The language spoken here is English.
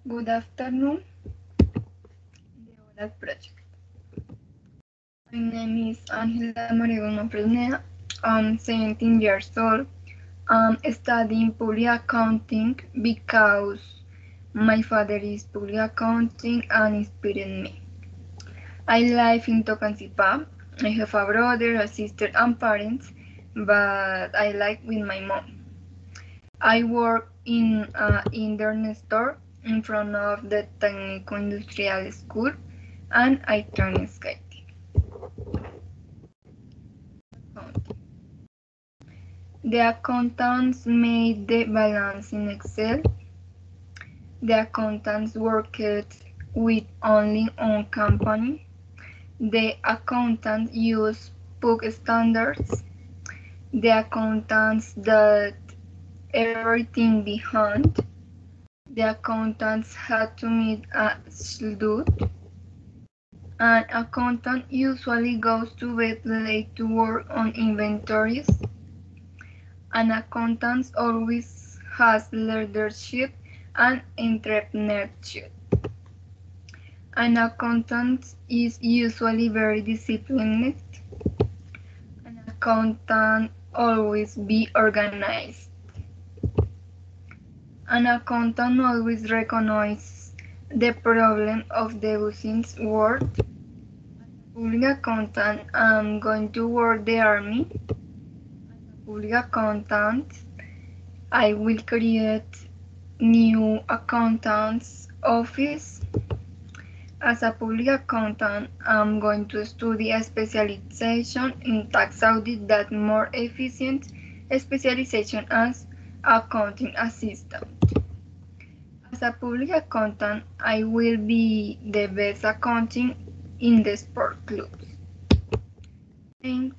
Good afternoon, the Oral Project. My name is Angela Maregona Fresneda. I'm 17 years old. I'm studying public accounting because my father is public accounting and inspired me. I live in Tocancipá. I have a brother, a sister, and parents, but I live with my mom. I work in an internet store in front of the Técnico Industrial School and I train skating. The accountants made the balance in Excel. The accountants worked with only one company. The accountants use book standards. The accountants did everything behind. The accountants had to meet a schedule. An accountant usually goes to bed late to work on inventories. An accountant always has leadership and entrepreneurship. An accountant is usually very disciplined. An accountant always be organized. An accountant always recognizes the problem of the business world. Public accountant, I'm going to work the army. Public accountant, I will create new accountant's office. As a public accountant, I'm going to study a specialization in tax audit that more efficient specialization as accounting assistant. As a public accountant, I will be the best accounting in the sport clubs. Thanks.